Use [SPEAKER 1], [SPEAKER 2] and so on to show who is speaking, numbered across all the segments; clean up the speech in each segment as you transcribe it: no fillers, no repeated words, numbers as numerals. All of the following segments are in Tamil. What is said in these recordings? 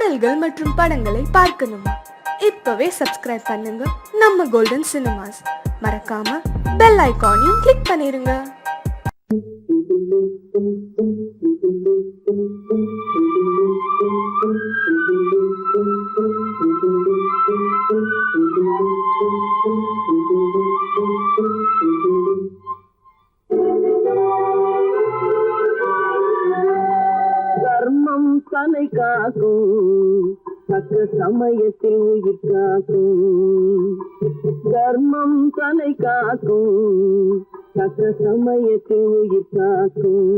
[SPEAKER 1] பாடல்கள் மற்றும் படங்களை பார்க்கணுமா? இப்பவே சப்ஸ்கிரைப் பண்ணுங்க நம்ம கோல்டன் சினிமாஸ். மறக்காம பெல் ஐகானையும் கிளிக் பண்ணிருங்க.
[SPEAKER 2] தர்மம் தலை காக்கும், தக்க சமயத்தில் உயிர் காக்கும். தர்மம் தலை காக்கும், தக்க சமயத்தில் உயிர் காக்கும்.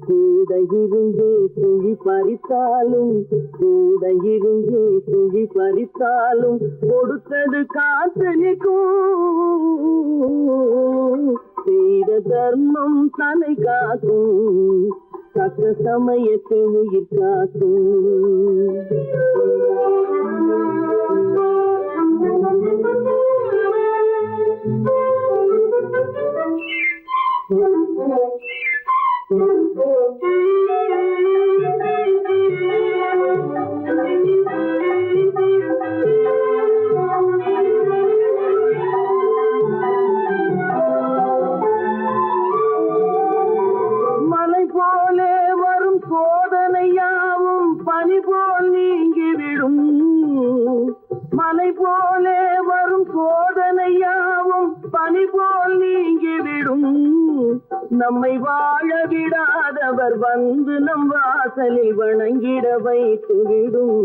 [SPEAKER 2] கூட இருந்து குழி பறித்தாலும், கூட இருந்து குழி பறித்தாலும் கொடுத்தது காத்து நிற்கும். செய்த தர்மம் தலை காக்கும், தக்க சமயத்தில் உயிர் காக்கும். மலை போலே வரும் சோதனையாவும் பனி போல் நீங்கிவிடும். மலை போலே வரும் சோதனையாவும் பனி போல் நீங்கிவிடும். நம்மை வாழ விடாதவர் வந்து நம் வாசலில் வணங்கிட வைத்துவிடும்.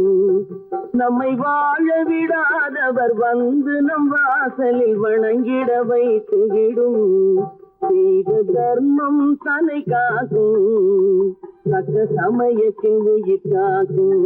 [SPEAKER 2] நம்மை வாழ விடாதவர் வந்து நம் வாசலில் வணங்கிட வைத்துவிடும். செய்த தர்மம் தலை காக்கும், தக்க சமயத்தில் உயிர் காக்கும்.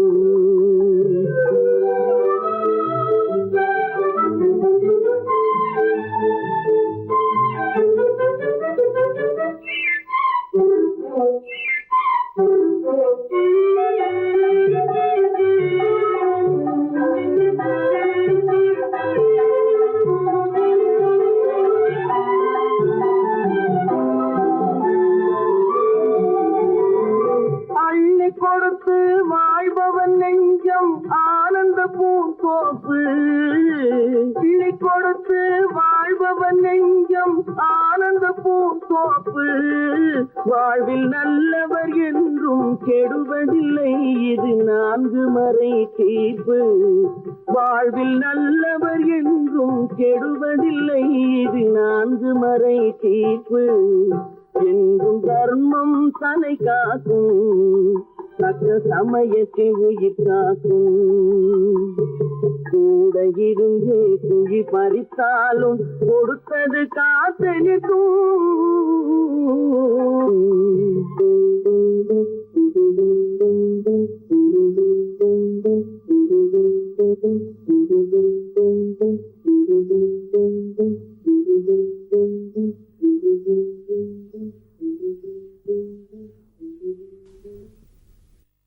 [SPEAKER 2] அள்ளி கொடுத்து வாழ்பவன் நெஞ்சம் ஆனந்த பூந்தோப்பு. கிளி கொடுத்து வாழ்பவன் நெஞ்சம் ஆனந்த பூந்தோப்பு. வாழ்வில் நல்லவர் என்றும் கெடுவதில்லை, இது 4 மறை தீர்ப்பு. வாழ்வில் நல்லவர் என்றும் கெடுவதில்லை, இது 4 மறை தீர்ப்பு. என்றும் தர்மம் தலை காக்கும், தக்க சமயத்தில் உயிர் காக்கும். கூட இருந்து குழி பறித்தாலும் கொடுத்தது காத்து நிற்கும்.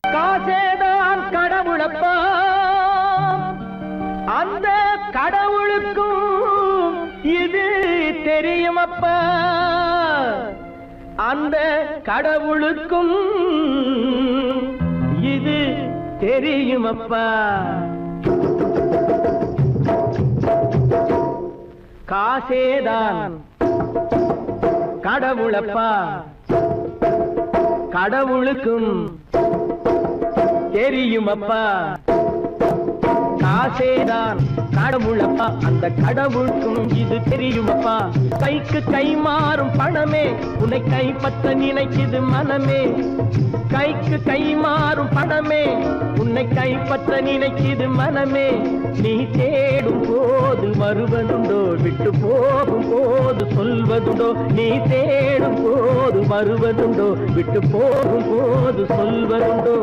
[SPEAKER 2] காசேதான் கடவுளப்பா, அந்த கடவுளுக்கும் இது தெரியுமப்பா. அந்த கடவுளுக்கும் இது தெரியுமப்பா. காசேதான் கடவுளப்பா, கடவுளுக்கும் தெரியுமப்பா. காசேதான் கடவுளப்பா, அந்த கடவுளுக்கும் இது தெரியுமப்பா. கைக்கு கை மாறும் பணமே உன்னை கைப்பற்ற நினைக்குது மனமே. கைக்கு கை மாறும் பணமே உன்னை கைப்பற்ற நினைக்குது மனமே. நீ தேடும் போது வருவதுண்டோ, விட்டு போகும் போது சொல்வதுண்டோ. நீ தேடும் போது வருவதுண்டோ, விட்டு போகும் போது சொல்வதுண்டோ.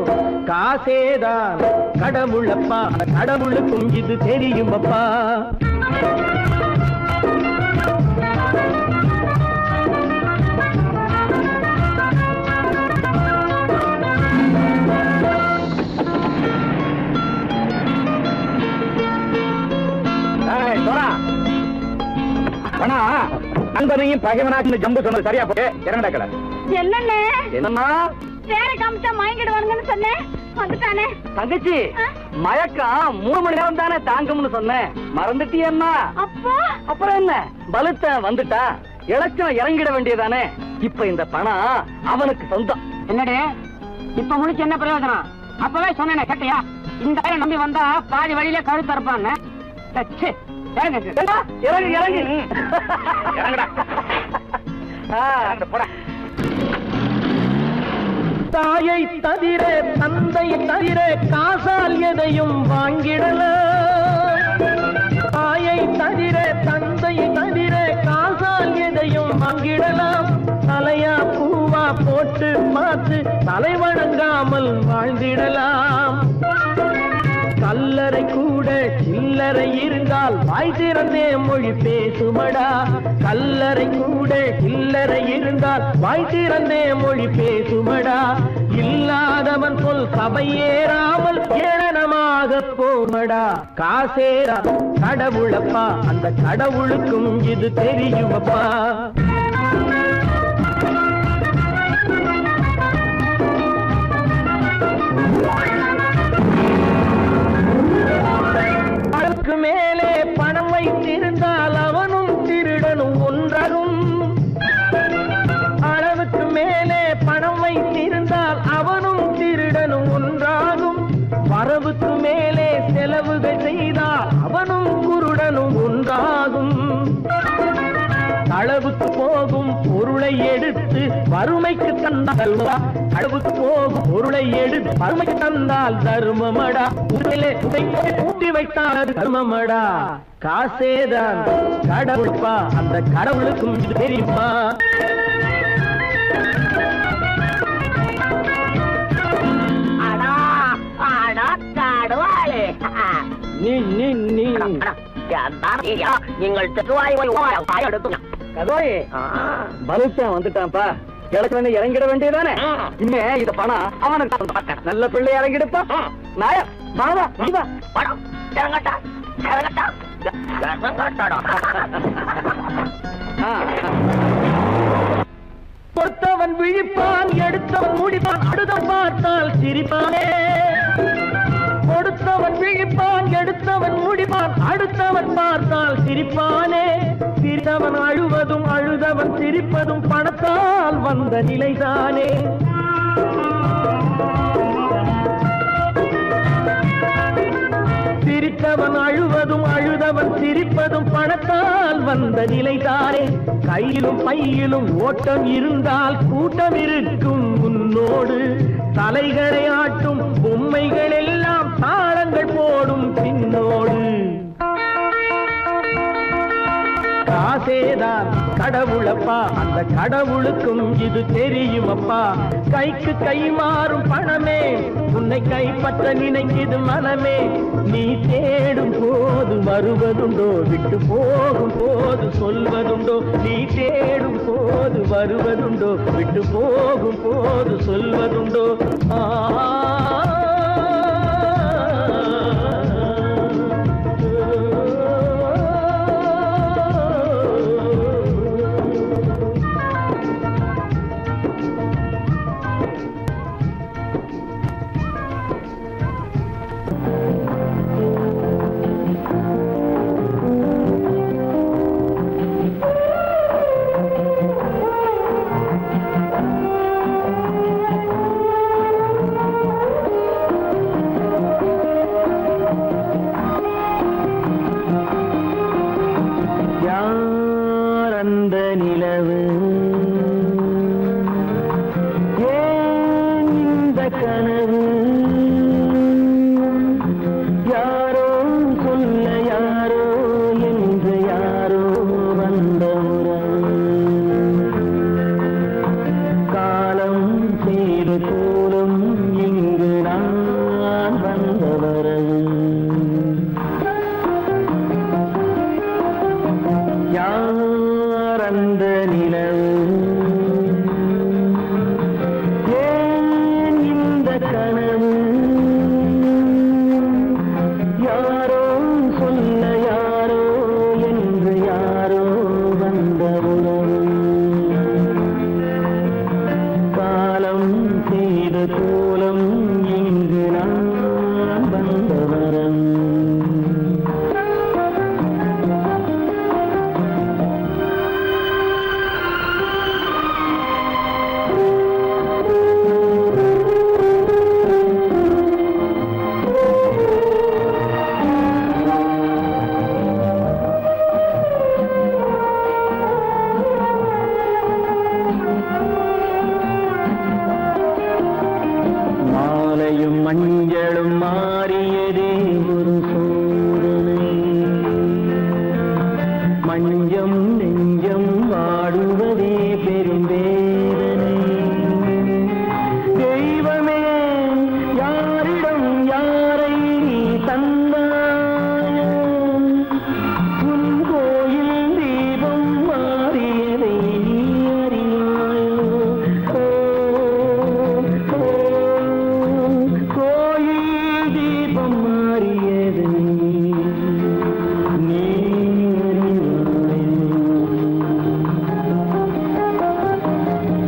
[SPEAKER 2] காசேதான் கடவுளப்பா, கடவுளுக்கும் இது தெரியுமப்பா. நண்பனையும் பகைவனாக்கு ஜம்பு சொன்னது சரியா போட்டு இறங்கடா.
[SPEAKER 3] என்னண்ணே
[SPEAKER 2] என்னன்னா
[SPEAKER 3] வேற காமிச்சா வாங்கிடுவானுங்கன்னு சொன்னேன். வந்துட்டானே.
[SPEAKER 4] தங்கச்சி, மயக்கம் 3 மணி நேரம் தானே தாங்கும்னு சொன்னேன், மறந்துட்டியம்மா?
[SPEAKER 3] அப்பா
[SPEAKER 4] அப்புறம் என்ன, பலுத்த வந்துட்டா இலச்சம் இறங்கிட வேண்டியதானே. இப்ப இந்த பணம் அவனுக்கு சொந்தம்.
[SPEAKER 5] என்னடே இப்ப முடிச்சு என்ன பிரயோஜனம்? அப்பவே சொன்னேனே கேட்டியா? இந்த ஆளை நம்பி வந்தா பாதி வழியில கழுத்து அறுப்பான்னு. ச்சே, இறங்கு.
[SPEAKER 4] இறங்கு இறங்கு.
[SPEAKER 2] இறங்குடா.
[SPEAKER 4] போடா.
[SPEAKER 2] தாயை தவிர தந்தை தவிர காசால் எதையும் வாங்கிடலாம். தாயை தவிர தந்தை தவிர காசால் எதையும் வாங்கிடலாம். தலையா பூவா போட்டு பார்த்து தலை வணங்காமல் வாழ்ந்திடலாம். கல்லறை கூட சில்லறை இருந்தால் வாய் திறந்தே மொழி பேசுமடா. கல்லறை கூட சில்லறை இருந்தால் வாய் திறந்தே மொழி பேசுமடா. இல்லாதவன் சொல் சபையேறாமல் ஏளனமாக போமடா. காசேரா கடவுளப்பா, அந்த கடவுளுக்கும் இது தெரியுமப்பா. அளவுக்கு மேலே பணம் வைத்திருந்தால் அவனும் திருடனும் ஒன்றாகும். அளவுக்கு மேலே பணம் வைத்திருந்தால் அவனும் திருடனும் ஒன்றாகும். வரவுக்கு மேலே செலவுகள் செய்தால் அவனும் குருடனும் ஒன்றாகும். அளவுக்கு போகும் பொருளை எடுத்து வறுமைக்கு தந்தால் அளவுக்கு போகும் பொருளை எடுத்து வறுமைக்கு தந்தால் தர்மமடா. ஊட்டி வைத்தால் அது தர்மமடா. காசேதான் கடவுள்பா, அந்த கடவுளுக்கும் இது தெரியுமா? நீ
[SPEAKER 5] நீங்கள்
[SPEAKER 4] கதோயே பலுத்தான் வந்துட்டான்ப்பா. கிழக்கு வந்து இறங்கிட வேண்டியதானே. இனிமே இந்த பணம் அவனுக்கு நல்ல பிள்ளை இறங்கிடுப்பா. நாயா வாடா, வா.
[SPEAKER 2] பொறுத்தவன் விழிப்பான், எடுத்தவன் முடிப்பான், அடுத்த பார்த்தால் சிரிப்பானே. கொடுத்தவன் விழிப்பான், எடுத்தவன் முடிப்பான், அடுத்தவன் பார்த்தால் சிரிப்பானே. சிரித்தவன் அழுவதும் அழுதவன் சிரிப்பதும் பணத்தால் வந்த நிலைதானே. சிரித்தவன் அழுவதும் அழுதவன் சிரிப்பதும் பணத்தால் வந்த நிலைதானே. கையிலும் பையிலும் ஓட்டம் இருந்தால் கூட்டம் இருக்கும் உன்னோடு. தலைகளை ஆட்டும் பொம்மைகள் எல்லாம் தாளங்கள் போடும் பின்னோடு. காசேதான் கடவுளப்பா, அந்த கடவுளுக்கும் இது தெரியுமப்பா. கைக்கு கை மாறும் பணமே உன்னை கைப்பற்ற நினைக்குது மனமே. நீ தேடும் போது வருவதுண்டோ, விட்டு போகும் போது சொல்வதுண்டோ. நீ தேடும் போது வருவதுண்டோ, விட்டு போகும் போது சொல்வதுண்டோ. மஞ்சளும் மாறியதே ஒரு சோதனை, மஞ்சம் நெஞ்சம் வாடுவதே பெரும் வேதனை. தெய்வமே யாரிடம் யாரை நீ தந்தாயோ, உன் கோயில் தீபம் மாறியதை நீ அறியாயோ. கோயில் தீபம் மாறியதை நீ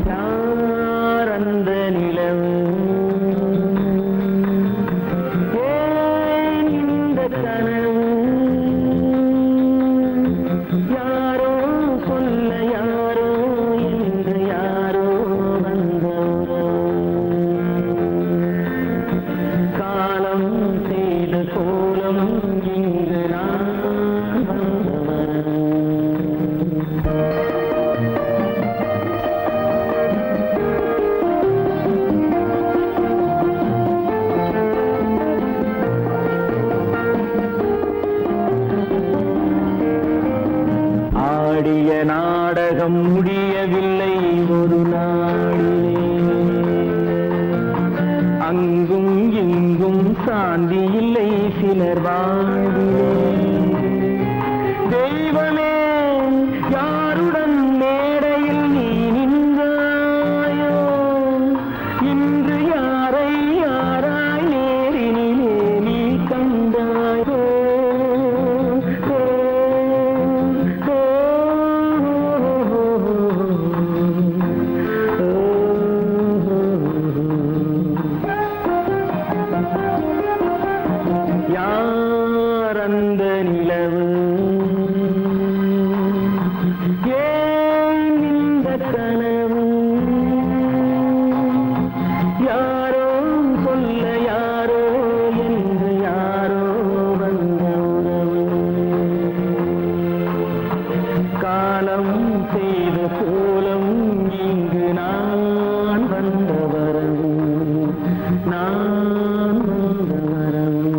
[SPEAKER 2] யார் அந்த நிலவு, ஏன் இந்த கனவு, யாரோ சொல்ல யாரோ என்று யாரோ வந்த காலம் செய்த கோலம் இங்கு நான் வந்தவன். ஆடிய நாடகம் முடியவில்லை ஒரு நாளிலே, அங்கும் இங்கும் சாந்தி இல்லை சிலர் வாழ்விலே. தெய்வமே யாருடன் மேடையில் நீ நின்றாயோ, இன்று யாரை யாராய் நேரினிலே நீ கண்டாயோ. யார் அந்த நிலவு, ஏன் இந்த கனவு, யாரோ சொல்ல யாரோ என்று யாரோ வந்த உறவு. காலம் செய்த கோலம் இங்கு நான் வந்த வரவு, நான் வந்த வரவு.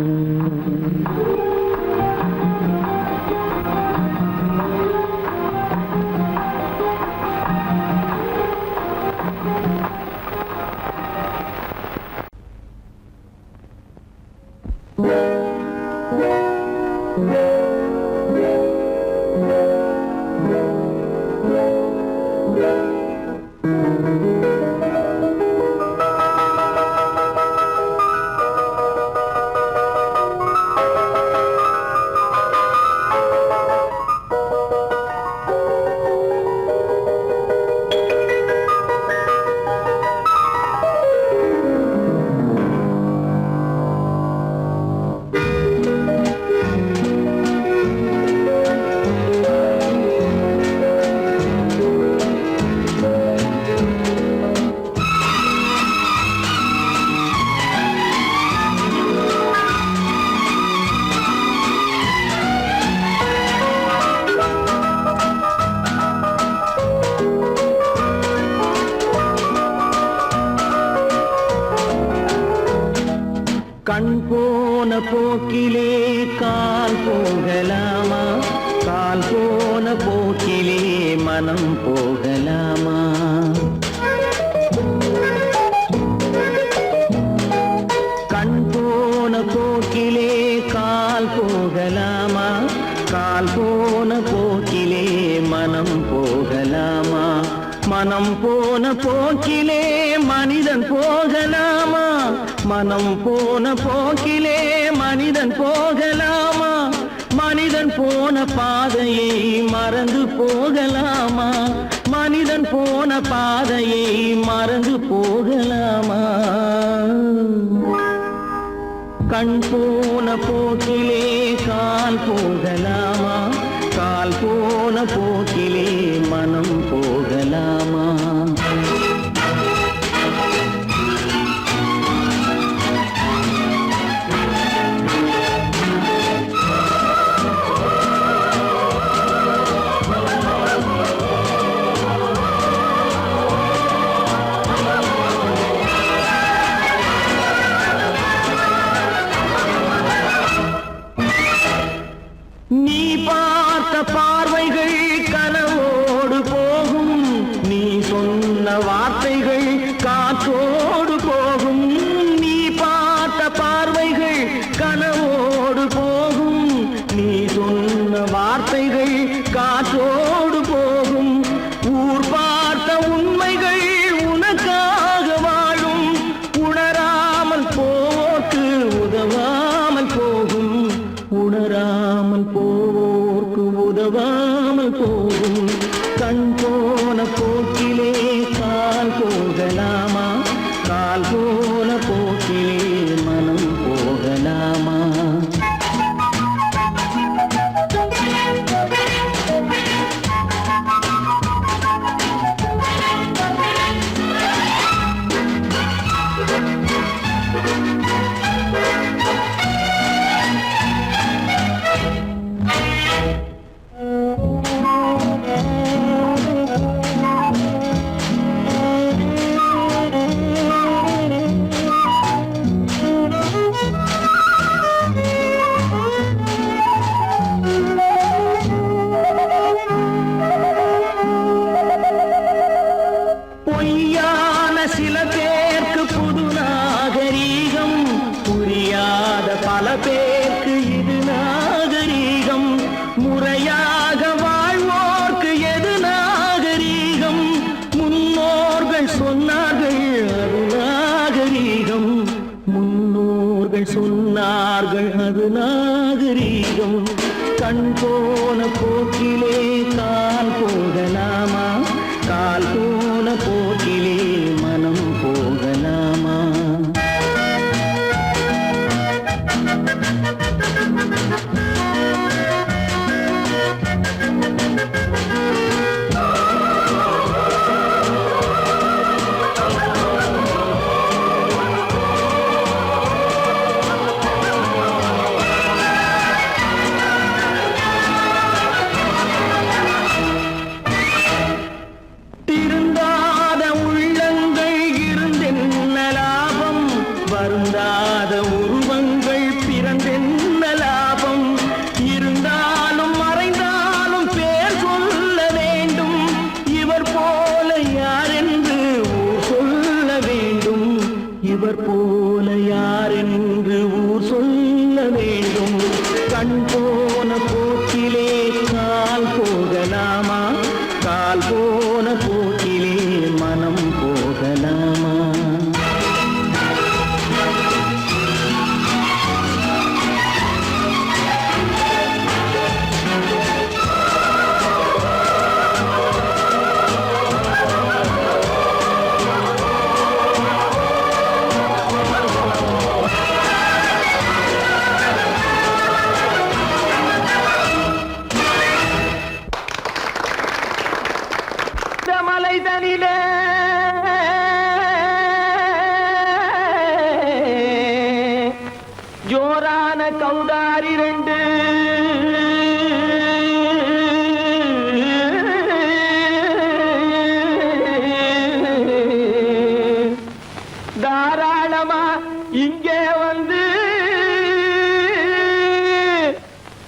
[SPEAKER 2] கண் போன போக்கிலே கால் போகலாமா, கால் போன போக்கிலே மனம் போகலாமா. கண் போன போக்கிலே கால் போகலாமா, கால் போன போக்கிலே மனம் போகலாமா. மனம் போன போக்கிலே மனிதன் போகலாமா, மனம் போன போக்கிலே மனிதன் போகலாமா. மனிதன் போன பாதையை மறந்து போகலாமா, மனிதன் போன பாதையை மறந்து போகலாமா. கண் போன போக்கிலே கால் போகலாமா, கால் போன போக்கிலே மனம் போகலாமா. கனவோடு போகும், நீ சொன்ன வார்த்தைகள் காற்றோடு போகும். ஊர் பார்த்த உண்மைகள் உனக்காக வாழும். உணராமல் போவோர்க்கு உதவாமல் போகும். உணராமல் போவோர்க்கு உதவாமல் போகும். கண் போன போக்கிலே கால் போகலாமா? கால் போன போக்கிலே மனம் போகலாமா? பொய்யான சில பேருக்கு புது நாகரீகம், புரியாத பல பேருக்கு இது நாகரீகம். முறையாக வாழ்வோர்க்கு எது நாகரீகம்? முன்னோர்கள் சொன்னார்கள் அது நாகரீகம். முன்னோர்கள் சொன்னார்கள் அது நாகரீகம். கண் போன போக்கிலே கால் போகலாமா? கால் போன போக்கிலே மனம் போகலாமா? திருந்தாத உள்ளங்கள் இருந்தென்ன லாபம்? வருந்தாத உருவங்கள் பிறந்தென்ன லாபம்? இருந்தாலும் மறைந்தாலும் பேர் சொல்ல வேண்டும். இவர் போல யாரென்று ஊர் சொல்ல வேண்டும். இவர் போல யாரென்று ஊர் சொல்ல வேண்டும். கண் போன போக்கிலே கால் போகலாமா? கால் போன போக்கிலே மனம் போகலாமா? மலைதனிலே ஜோரான கௌதாரி ரெண்டு தாராளமா இங்கே வந்து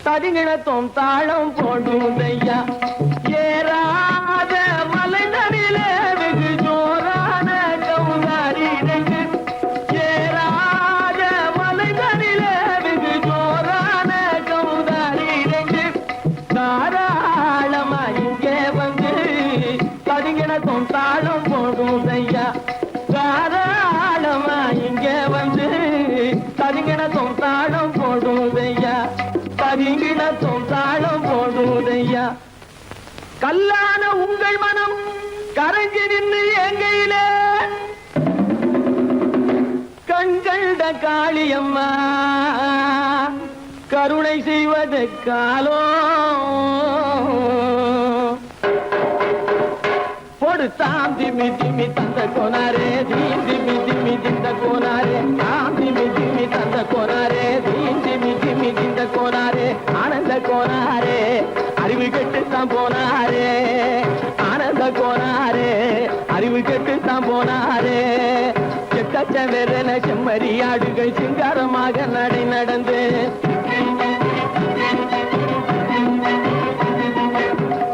[SPEAKER 2] தடிநிலத்தும் தாளம் போடுதையா. ஏறாத மலைதனிலே வெகு ஜோரான கௌதாரி ரெண்டு. ஏறாத மலைதனிலே வெகு ஜோரான கௌதாரி ரெண்டு. தாராளமா இங்கே வந்து தடிநிலத்தும் தாளம் போடுதையா. தாராளமா இங்கே வந்து தடிநிலத்தும் தாளம் போடுதையா. தடிநிலத்தும் தாளம் போடுதையா. கல்லான உங்கள் மனம் கரைஞ்சி நின்று எங்கையிலே கண்கண்ட காளியம்மா கருணை செய்வது காலோ. பொடுத்தாம் திமி திமி தந்த கோனாரே தீம் திமி திமி திந்த கோனாரே. தாம் திமி திமி தந்த கோனாரே தீம் திமி திமி திந்த கோனாரே. ஆனந்த கோனாரே அறிவு கெட்டுத்தான் போனாரே. ஆனந்த கோனாரே அறிவு கெட்டுத்தான் போனாரே. செக்கச்சவென செம்மறியாடுகள் சிங்காரமாக நடை நடந்து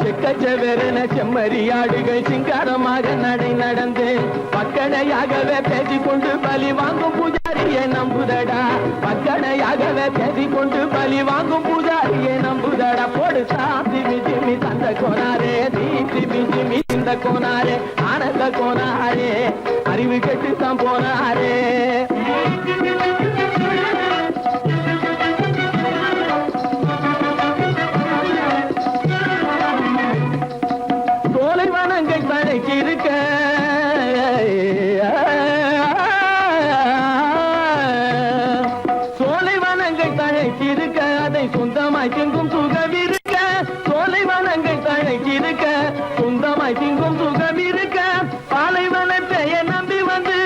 [SPEAKER 2] செக்கச்சவென செம்மறியாடுகள் சிங்காரமாக நடை நடந்து பக்கடையாகவே பேசிக்கொண்டு பலி வாங்கும் பூஜாரியை நம்புதடா. பக்கடையாக அதுக்காகவே தேதி கொண்டு பலி வாங்கும் பூஜாரியே நம்புதடா போடு திமி திமி தந்த கோனாரே திமி திமி இந்த கோனாரே ஆனந்த கோனாரே அறிவு கெட்டு தான் போனாரே சோலைவனங்கள் தழைக்கிருக்க சோலைவனங்கள் தழைக்கிருக்க அதை சொந்தமாய் திங்கும் சுகமிருக்க சோலைவனங்கள் தழைக்கிருக்க சொந்தமாய் திங்கும் சுகமிருக்க பாலைவனத்தை நம்பி வந்து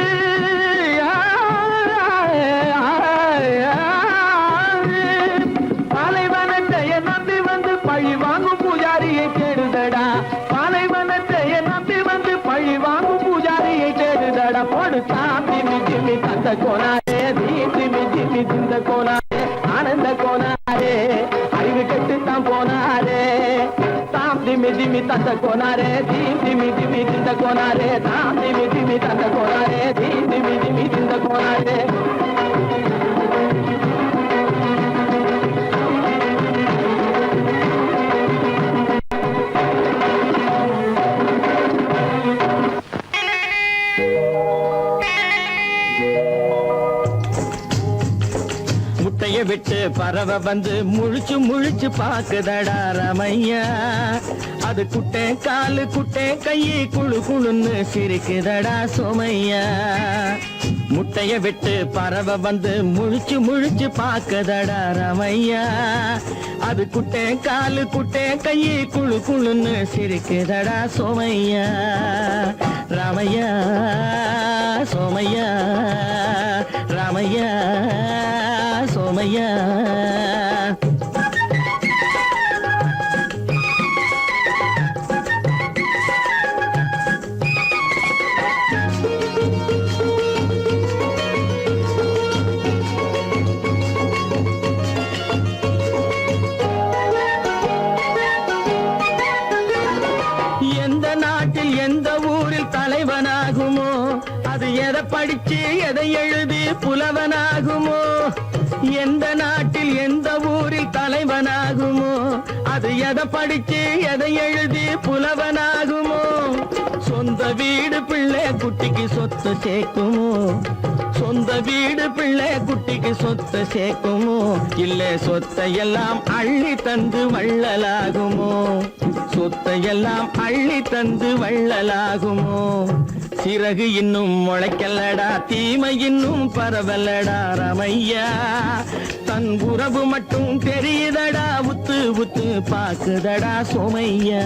[SPEAKER 2] பாலைவனத்தை நம்பி வந்து பழி வாங்கும் பூஜாரியை தேடுதடா பாலைவனத்தை நம்பி வந்து பழி வாங்கும் பூஜாரியை தேடுதடா போடு திமி திமி தந்த கோனாரே திமி திமி திந்த கோனாரே ஆனந்த கோனாரே அறிவு கெட்டு தான் போனாரே திமி திமி தந்த கோனாரே திமி திமி திந்த கோனாரே திமி திமி தந்த கோனாரே திமி திமி திந்த கோனாரே முட்டைய விட்டு பறவை வந்து முழிச்சு முழிச்சு பாக்குதடா ரமையா அது குட்டே காலு குட்டே கையை குழு குழுன்னு சிரிக்குதடா சோமையா முட்டைய விட்டு பறவை வந்து முழிச்சு முழிச்சு பாக்குதடா ரமையா அது குட்டே காலு குட்டே கையை குழு குழுன்னு சிரிக்குதடா சோமையா ராமையா சோமையா ராமையா சோமையா எந்த நாட்டில் எந்த ஊரில் தலைவனாகுமோ அது எதை படிச்சு எதை எழுதி புலவனாகுமோ எந்த நாட்டில் எந்த ஊரில் தலைவனாகுமோ அது எதை படிச்சு எதை எழுதி புலவனாகுமோ சொந்த வீடு பிள்ளை குட்டிக்கு சொத்து சேர்க்குமோ சொந்த வீடு பிள்ளை குட்டிக்கு சொத்து சேர்க்குமோ இல்ல சொத்தையெல்லாம் அள்ளி தந்து வள்ளலாகுமோ சொத்தையெல்லாம் அள்ளி தந்து வள்ளலாகுமோ சிறகு இன்னும் முளைக்கல்லடா தீமை இன்னும் பரவலடா ரமையா தன் உறவு மட்டும் தெரியுதடா உத்து உத்து பாக்குதடா சோமையா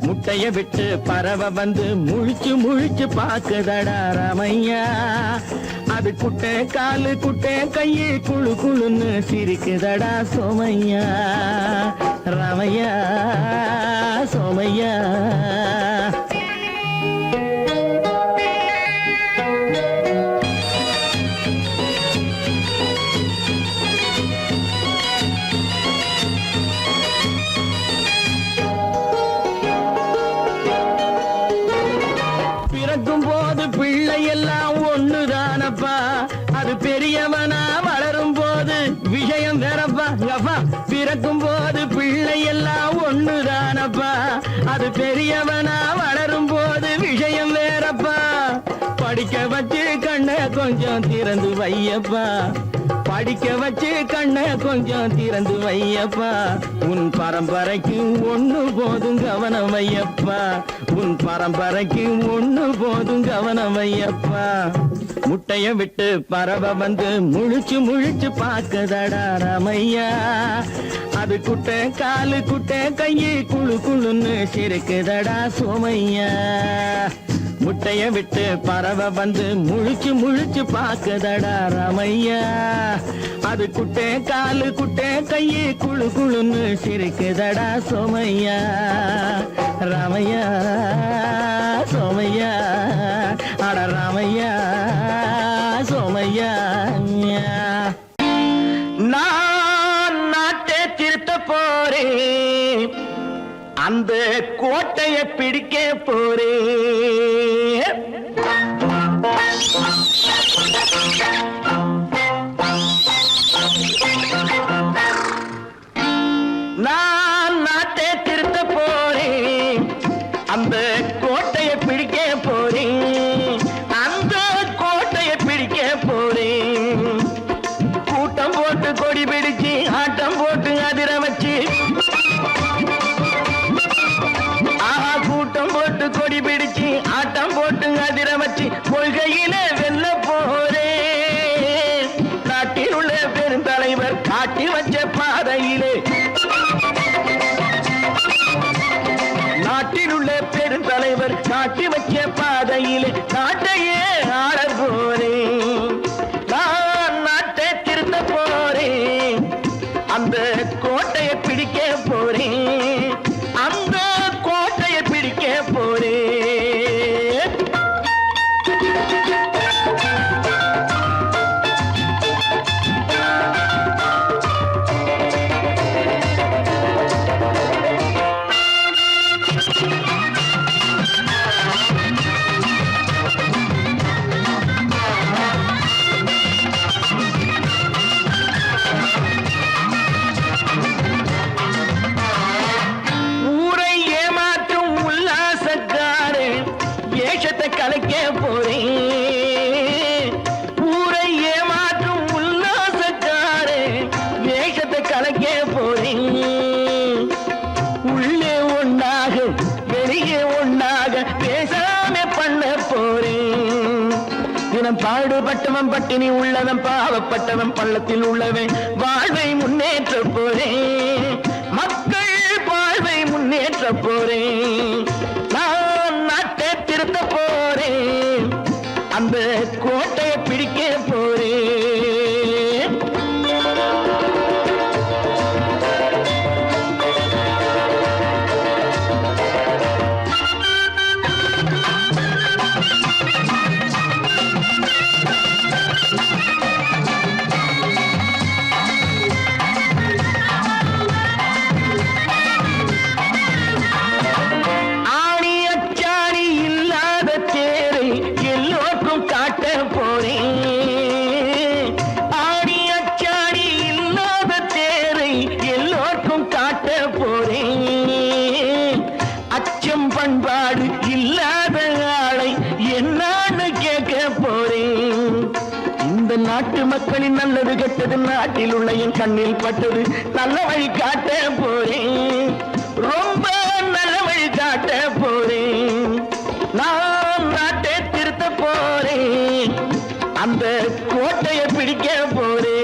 [SPEAKER 2] முட்டைய விட்டு பறவை வந்து முழிச்சு முழிச்சு பாக்குதடா ரமையா அது குட்டை காலு குட்டை கையை குழு குழுன்னு சிரிக்குதடா சோமையா ரமையா சோமையா பிறக்கும் போது பிள்ளை எல்லாம் ஒண்ணுதானப்பா அது பெரியவனா வளரும் போது விஷயம் வேறப்பா அப்பா பிறக்கும் போது பிள்ளை எல்லாம் ஒண்ணுதானப்பா அது பெரியவனா வளரும் போது விஷயம் வேறப்பா படிக்க வச்சு கண்ணை கொஞ்சம் திறந்து வையப்பா படிக்க வச்சு கண்ணை கொஞ்சம் திறந்து வையப்பா உன் பரம்பரைக்கு ஒண்ணு போதும் கவனம் வையப்பா உன் பரம்பரைக்கு ஒண்ணு போதும் கவனம் வையப்பா முட்டைய விட்டு பறவை வந்து முழிச்சு முழிச்சு பாக்குதடா ரமையா அது குட்டை காலு குட்டை கையை குழு குழுன்னு சிரிக்குதடா சோமையா முட்டைய விட்டு பறவை வந்து முழிச்சு முழிச்சு பாக்குதடா ரமையா அது குட்டை காலு குட்டை கையை குழு குழுன்னு சிரிக்குதடா சோமையா ராமையா சோமையா அட ராமையா சோமையா நான் நாட்டை திருத்த போறேன் அந்த கோட்டையை பிடிக்க போறேன் பெருந்தலைவர் காட்டி வச்ச பாதையிலே நாட்டில் உள்ள பெருந்தலைவர் காட்டி வச்ச பாதையிலே நாட்டையே ஆள போறேன், நான் நாட்டை திருத்த போறேன், அந்த கோட்டையை பிடிக்க போறேன், அந்த கோட்டையை பிடிக்க போறேன். ஊரை ஏமாற்றும் உல்லாசக்காரன் வேஷத்தை கலைக்க போறேன், ஊரை ஏமாற்றும் உல்லாசக்காரன் வேஷத்தை கலைக்க போறேன். உள்ளே ஒண்ணாக வெளியே ஒண்ணாக பேசாம பண்ண போறேன். தினம் பாடுபட்டவன் பட்டினி உள்ளவன் பாவப்பட்டவன் பள்ளத்தில் உள்ளவன் வாழ்வை முன்னேற்ற போறேன், மக்கள் வாழ்வை முன்னேற்ற போறேன், நான் நாட்டை திருத்த போறேன், அந்த கோட்டையை பிடிக்க போறேன். ஆணி அச்சாணி இல்லாத தேரை எல்லோருக்கும் காட்ட போறேன், ஆணி அச்சாணி இல்லாத தேரை எல்லோருக்கும் காட்ட போறேன். அச்சம் பண்பாடு இல்லாத ஆளை என்னான்னு கேட்க போறேன். இந்த நாட்டு மக்களின் நல்லது கெட்டது நாட்டில் உள்ள என் கண்ணில் பட்டது நல்ல வழி காட்ட போறேன், ரொம்ப நல்ல வழி காட்ட போறேன், நான் நாட்டை திருத்த போறேன், அந்த கோட்டையை பிடிக்க போறேன்.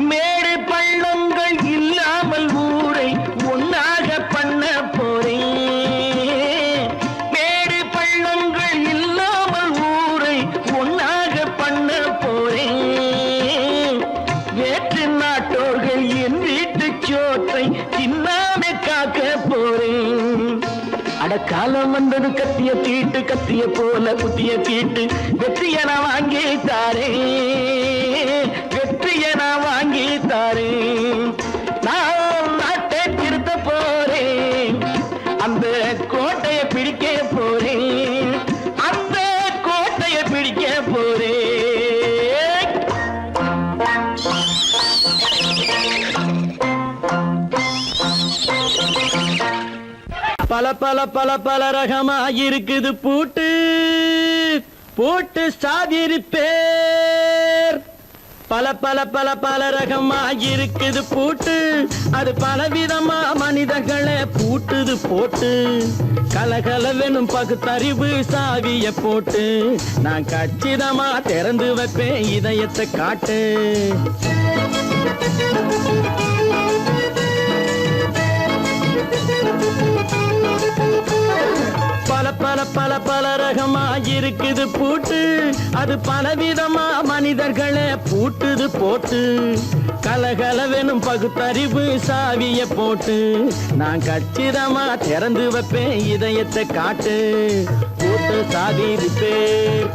[SPEAKER 2] மேடு பள்ளங்கள் இல்லாமல் ஊரை ஒன்னாக பண்ண போறேன், மேடு பள்ளங்கள் இல்லாமல் ஊரை ஒன்னாக பண்ண போறேன். வேற்று நாட்டோர்கள் என் வீட்டு சோற்றை தின்னாம காக்க போறேன். அடக்காலம் வந்தது கத்திய தீட்டு கத்திய போல குத்திய தீட்டு வெற்றியை நான் வாங்கி தாரேன், வெற்றியை நான் வாங்கி தாரேன், நான் நாட்டை திருத்த போறேன், அந்த கோட்டையை பிடிக்க போறேன், அந்த கோட்டையை பிடிக்க போறேன். பல பல பல பல ரகமா இருக்குது பூட்டு பூட்டு சாதிருப்பேர். பல பல பல பல ரகமா இருக்குது பூட்டு, அது பலவிதமா மனிதர்களை பூட்டுது போட்டு. கலகலவெனும் பகுத்தறிவு சாவிய போட்டு நான் கச்சிதமா திறந்து வைப்பேன் இதயத்தை காட்டு. பல பல பல பல ரகமா இருக்குது பூட்டு, அது பலவிதமா மனிதர்களை பூட்டுது போட்டு. கலகலவெனும் பகுத்தறிவு சாவிய போட்டு நான் கச்சிதமா திறந்து வைப்பேன் இதயத்தை காட்டு. பூட்டு சாதிருப்பேன்.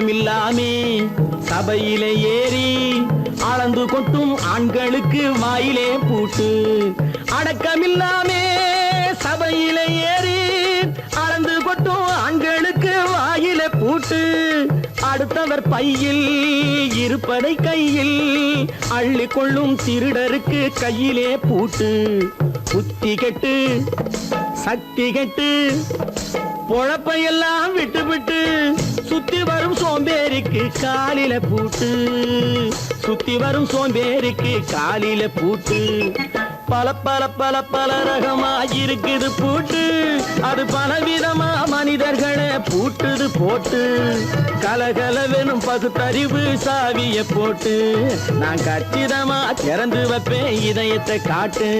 [SPEAKER 2] அடக்கமில்லாமே சபையிலே ஏறி அளந்து கொட்டும் ஆண்களுக்கு வாயிலே பூட்டு. அடக்கமில்லாமே சபையிலே ஏறி அளந்து கொட்டும் ஆண்களுக்கு வாயிலே பூட்டு. அடுத்தவர் பையில் இருப்பதை கையில் அள்ளி கொள்ளும் திருடருக்கு கையிலே பூட்டு. புத்தி கெட்டு சக்தி கெட்டு பொழப்பையெல்லாம் விட்டு விட்டு சுத்தி வரும் சோம்பேறிக்கு காலில பூட்டு. சுத்தி வரும் சோம்பேறிக்கு காலில பூட்டு. பல பல பல பல ரகமாயிருக்குது பூட்டு. அது பலவிதமா மனிதர்களை பூட்டுது போட்டு. கலகலவெனும் பகுத்தறிவு சாவிய போட்டு நான் கச்சிதமா திறந்து வைப்பேன் இதயத்தை காட்டு.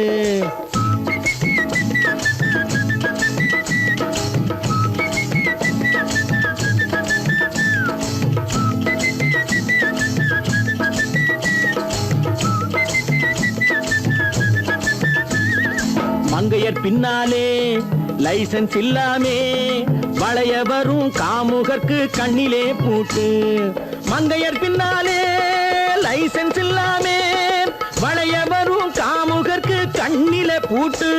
[SPEAKER 2] மங்கையர் பின்னாலே லைசன்ஸ் இல்லாமே வளைய வரும் காமுகர்க்கு கண்ணிலே பூட்டு. மங்கையர் பின்னாலே லைசன்ஸ் இல்லாமே வளைய வரும் காமுகர்க்கு கண்ணிலே பூட்டு.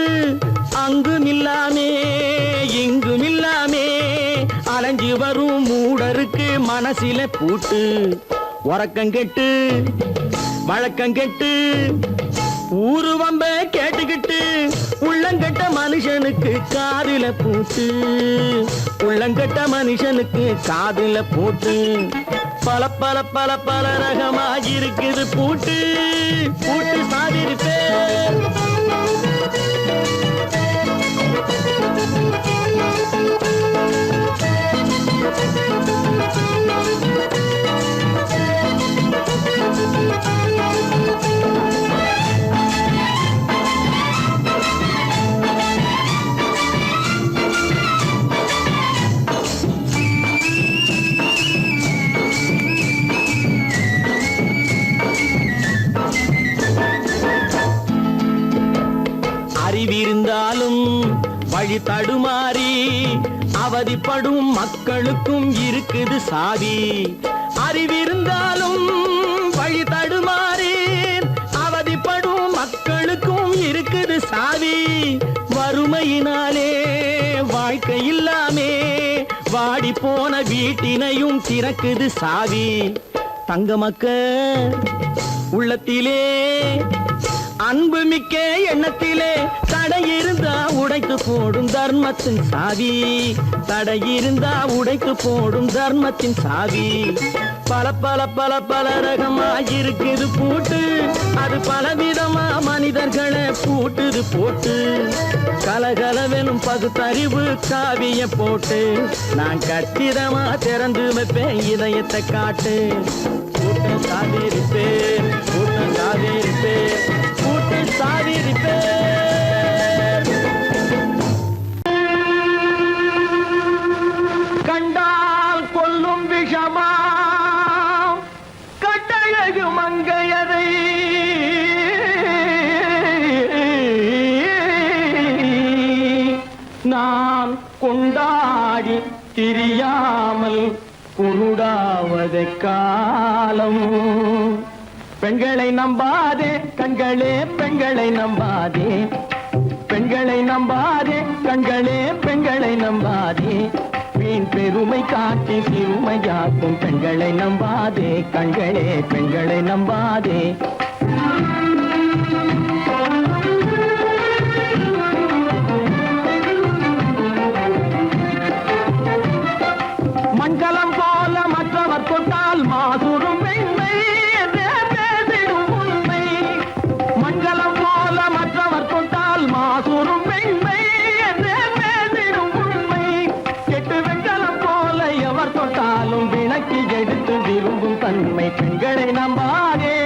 [SPEAKER 2] அங்கும் இல்லாமே இங்கும் இல்லாமே அலைஞ்சு வரும் மூடருக்கு மனசில பூட்டு. உறக்கங்கெட்டு வழக்கங்கெட்டு ஊருவம்ப கேட்டுக்கிட்டு உள்ளங்கட்ட மனுஷனுக்கு காதில பூட்டு. உள்ளங்கட்ட மனுஷனுக்கு காதில பூட்டு. பல பல பல பல ரகமாயிருக்குது பூட்டு. பூட்டு சாதிருப்பே அறிவிருந்தாலும் வழி தடுமாறி அவதிப்படும் மக்களுக்கும் இருக்குது சாவி. அறிவிருந்தாலும் வழி தடுமாறி அவதிப்படும் மக்களுக்கும் இருக்குது சாவி. வறுமையினாலே வாழ்க்கை இல்லாமே வாடி போன வீட்டினையும் திறக்குது சாவி. தங்க மக்க உள்ளத்திலே அன்பு மிக்க எண்ணத்திலே தடையிருந்தா உடைத்து போடும் தர்மத்தின் சாவி. தடையிருந்தா உடைத்து போடும் தர்மத்தின் சாவி. பல பல பல பல ரகமாயிருக்குது பூட்டு. அது பலவிதமா மனிதர்களை பூட்டுது போட்டு. கலகலவெனும் பகுத்தறிவு காவிய போட்டு நான் கச்சிதமா திறந்து வைப்பேன் இதயத்தை காட்டு. கூட்டம் சாதிருப்பேன் கூட்டம் சாதிருப்பேன் கூட்டு சாதிருப்பேன். கண்டால் கொல்லும் விஷமா கட்டழகு மங்கையரை நான் கொண்டாடி திரியாமல் குருடாவதை காலம். பெண்களை நம்பாதே கண்களே பெண்களை நம்பாதே. பெண்களை நம்பாதே கண்களே பெண்களை நம்பாதே. வீண் பெருமை காட்டி சிறுமையாக்கும் பெண்களை நம்பாதே கண்களே பெண்களை நம்பாதே. மண்கலம் போல மற்றவர் தொட்டால் மாசுரும் பெண்மை என்றே பேசிடும் உண்மை. மண்கலம் போல மற்றவர் தொட்டால் மாசுரும் பெண்மை என்றே பேசிடும் உண்மை. கெட்டு வெண்கலம் போல எவர் தொட்டாலும் விளக்கி எடுத்து விரும்பும் தன்மை பெண்களை நம்பாதே.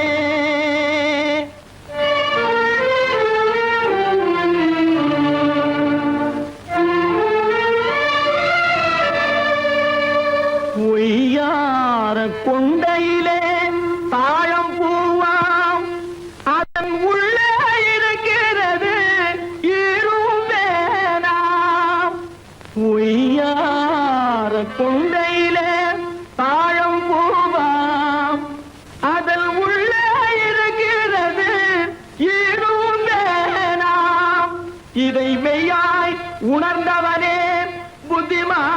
[SPEAKER 2] பொய்யார கொண்டையிலே தாழம் பூவாம் அதன் உள்ளே இருக்கிறது ஈரும் வேணாம். பொய்யார கொண்டையிலே தாழம் இதை மெய்யாய் உணர்ந்தவனே புத்திமானாம்.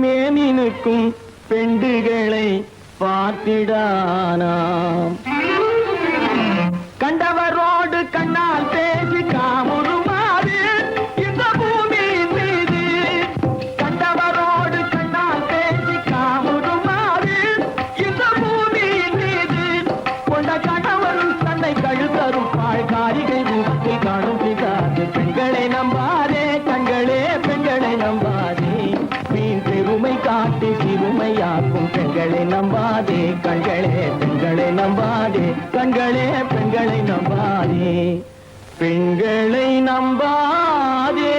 [SPEAKER 2] மேனினுக்கும் பெண்டுகளை பார்த்திடானாம். கண்டவரோடு கண்ணால் பேசி காமுறுமாறு இந்த பூமியின் மீது. கண்டவரோடு கண்ணால் பேசி காமுறுமாறு இந்த பூமியின் மீது. கொண்ட கணவரும் தன்னை கழுத்தரும் காரிகை ரூபத்தில் காணும் பிதாது. பெண்களை நம்பாதே கண்களே, பெண்களை நம்பாதே. மீன் பெருமை காட்டி சிறுமையாக்கும் பெண்களை நம்பாதே கண்களே, பெண்களை நம்பாதே கண்களே, பெண்களை நம்பாதே, பெண்களை நம்பாதே.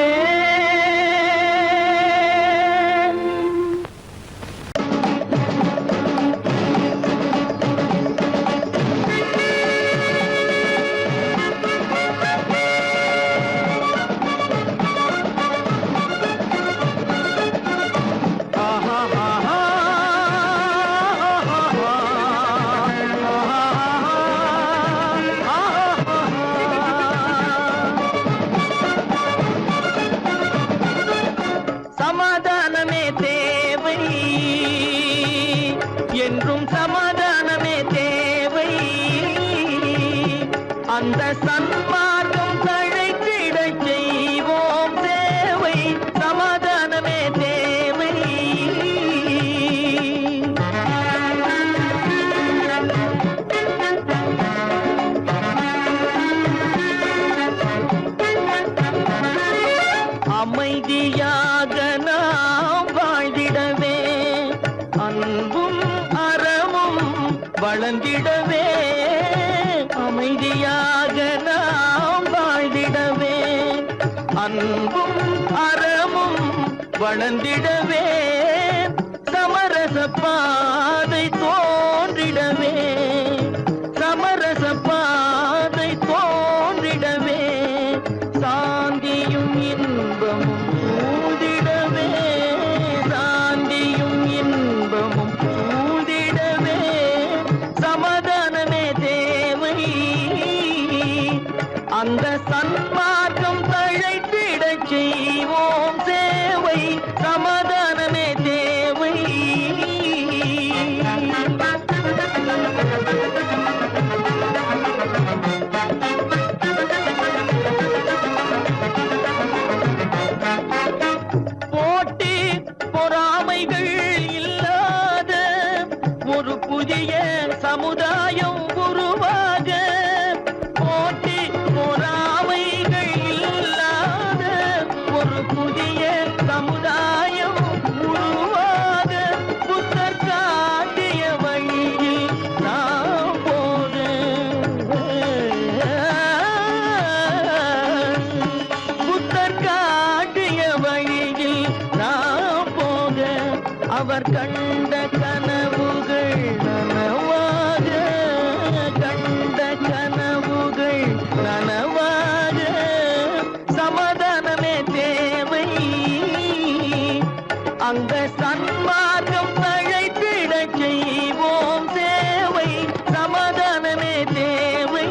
[SPEAKER 2] சமாதானமே தேவை என்றும் சமாதானமே தேவை. அந்த சன்மார்க்கம் தழைத்திடச் செய்வோம் சேவை. சமாதானமே தேவை. அமைதியாக நாம் வாழ்ந்திடவே, அன்பும் அறமும் வளர்ந்திடவே. அமைதியாக நாம் வாழ்ந்திடவே, அன்பும் அறமும் வளர்ந்திடவே. சமரச பாதை தோன்றிடவே, சமரச பாதை தோன்றிடவே. சாந்தியும் இன்பமும் சூழ்ந்திடவே, சாந்தியும் இன்பமும் சூழ்ந்திடவே. சமாதானமே தேவை. அந்த சன்மார்க்கம் தழைத்திடச் செய்வோம் சேவை. சமாதானமே தேவை. போட்டி பொறாமைகள் இல்லாத ஒரு புதிய சமுதாயம் உருவாக. போட்டி பொறாமைகள் இல்லாத ஒரு புதிய சமுதாயம் உருவாக. புத்தர் காட்டிய வழியில் நாம் போக, புத்தர் காட்டிய வழியில் நாம் போக. அவர் கண்ட கனவுகள் நனவாக, கண்ட கனவுகள் நனவாக. சமாதானமே தேவை. அந்த சன்மார்க்கம் தழைத்திடச் செய்வோம் சேவை. சமாதானமே தேவை.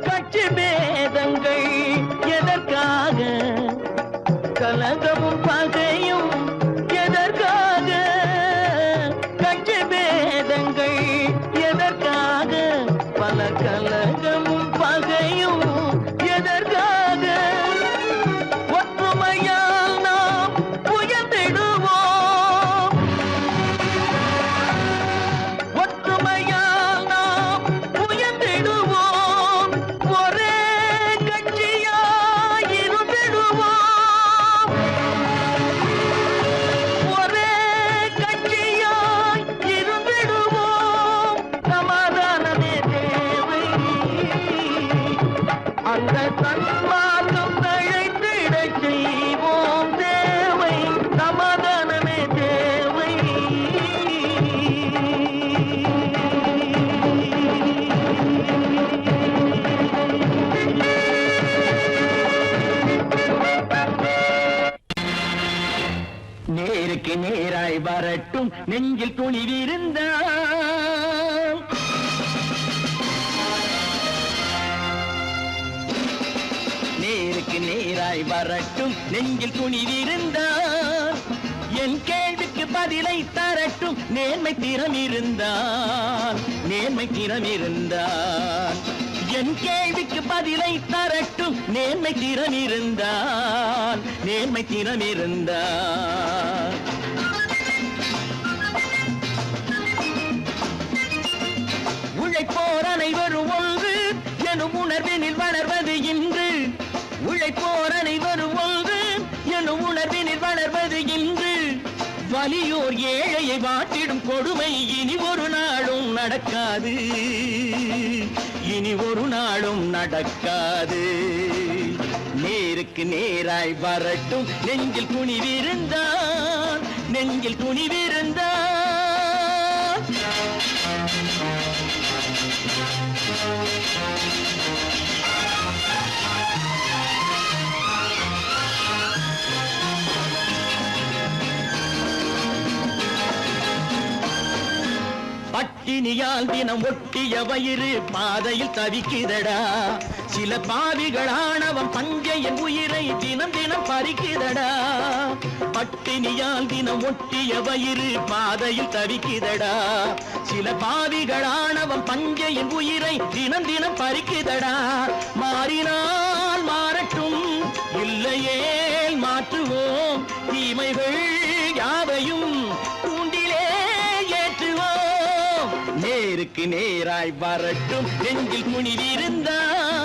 [SPEAKER 2] கட்சி பேதங்கள் எதற்காக? நேருக்கு நேராய் வரட்டும் நெஞ்சில் துணிவிருந்தால் நேருக்கு நேராய் வரட்டும் நெஞ்சில் துணிவிருந்தால் என் கேள்விக்கு பதிலை தரட்டும் நேர்மை திறம் இருந்தால் என் கேள்விக்கு பதிலை தரட்டும் நேர்மை திறம் இருந்தால் உழைப்போர் அனைவரும் ஒன்று எனும் உணர்வினில் வளர்வது இன்று உழைப்போர் அனைவரும் ஒன்று எனும் உணர்வினில் வளர்வது இன்று வலியோர் ஏழையை வாட்டிடும் கொடுமை இனி ஒரு நாளும் நடக்காது நேருக்கு நேராய் வரட்டும் நெஞ்சில் துணிவிருந்தால் பட்டினியால் தினம் ஒட்டிய வயிறு பாதையில் தவிக்குதடா சில பாவிகளானவன் பஞ்சையின் உயிரை தினம் பறிக்குதடா பட்டினியால் தினம் ஒட்டிய வயிறு பாதையில் தவிக்குதடா சில பாவிகளானவன் பஞ்சையின் உயிரை தினம் பறிக்குதடா மாறினால் மாறட்டும் இல்லையே மாற்றுவோம் தீமைகள் யாவையும் நேருக்கு நேராய் வரட்டும் நெஞ்சில் துணிவிருந்தால்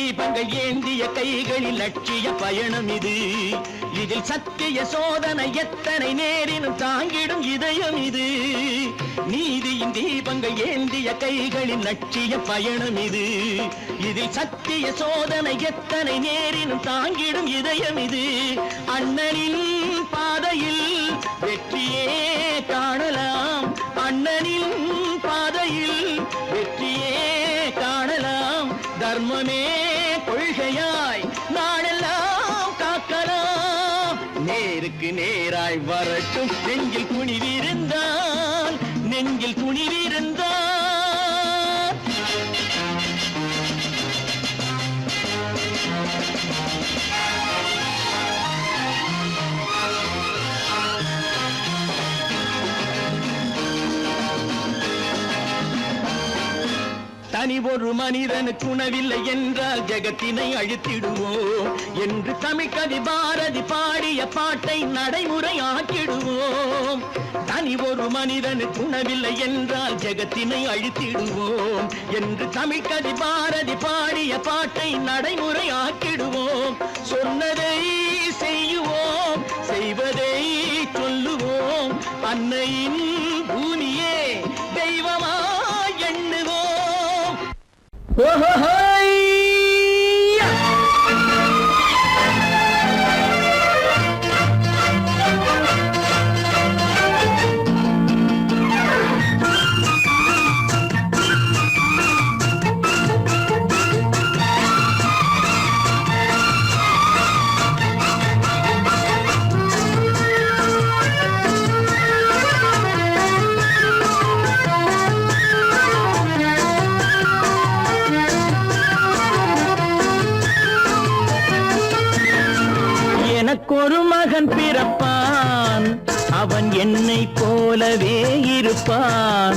[SPEAKER 2] தீபங்கள் ஏந்திய கைகளில் லட்சிய பயணம் இதில் சத்திய சோதனை எத்தனை நேரினும் தாங்கிடும் இதயம் இது நீதியின் தீபங்கள் ஏந்திய கைகளில் லட்சிய பயணம் இதில் சத்திய சோதனை எத்தனை நேரினும் தாங்கிடும் இதயம் இது அண்ணனின் பாதையில் வெற்றியே காணலாம் அண்ணனின் பாதையில் வெற்றியே காணலாம் தர்மமே கொள்கையாய் நாடெல்லாம் காக்கலாம் நேருக்கு நேராய் வரட்டும் நெஞ்சில் துணிவிருந்தால் தனி ஒரு மனிதனுக்கு உணவில்லை என்றால் ஜெகத்தினை அழித்திடுவோம் என்று தமிழ்கவி பாரதி பாடிய பாட்டை நடைமுறையாக்கிடுவோம் தனி ஒரு மனிதனுக்கு உணவில்லை என்றால் ஜெகத்தினை அழித்திடுவோம் என்று தமிழ்கவி பாரதி பாடிய பாட்டை நடைமுறையாக்கிடுவோம் சொன்னதை செய்யுவோம் செய்வதை சொல்லுவோம் அன்னையின் பூமியே தெய்வமா எண்ணுவோம் ஒரு மகன் பிறப்பான் அவன் என்னை போலவே இருப்பான்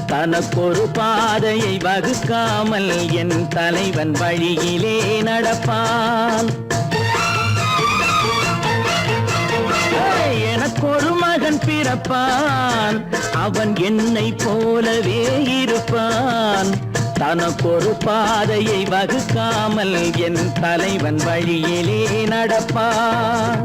[SPEAKER 2] தனக்கொரு பாதையை வகுக்காமல் என் தலைவன் வழியிலே நடப்பான் எனக்கொரு மகன் பிறப்பான் அவன் என்னை போலவே இருப்பான் தனக்கொரு பாதையை வகுக்காமல் என் தலைவன் வழியிலே நடப்பான்.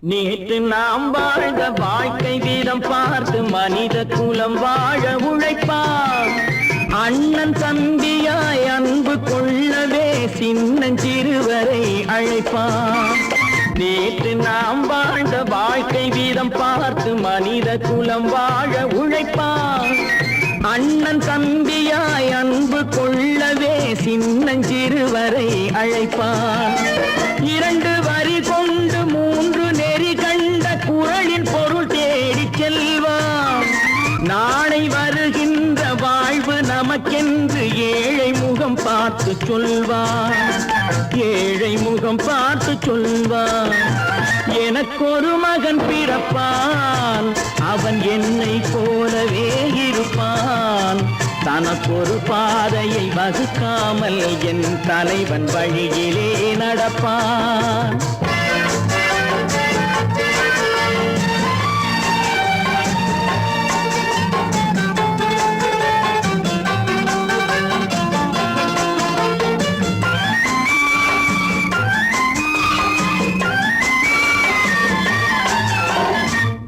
[SPEAKER 2] நேற்று நாம் வாழ்ந்த வாழ்க்கை வீதம் பார்த்து மனித குலம் வாழ உழைப்பான். அண்ணன் தம்பியாய் அன்பு கொள்ளவே சின்னஞ்சிறுவரை அழைப்பான். நேற்று நாம் வாழ்ந்த வாழ்க்கை வீதம் பார்த்து மனித குலம் வாழ உழைப்பான். அண்ணன் தம்பியாய் அன்பு கொள்ளவே சின்னஞ்சிறுவரை அழைப்பான். 2 வரி கொண்டு 3 நெறி கண்ட குறளின் பொருள் தேடிச் செல்வான். நாளை வருகின்ற வாழ்வு நமக்கென்று ஏழை முகம் பார்த்து சொல்வான். ஏழை முகம் பார்த்து சொல்வான். எனக்கொரு மகன் பிறப்பான், அவன் என்னை போலவே இருப்பான். தனக்கொரு பாதையை வகுக்காமல் என் தலைவன் வழியிலே நடப்பான்.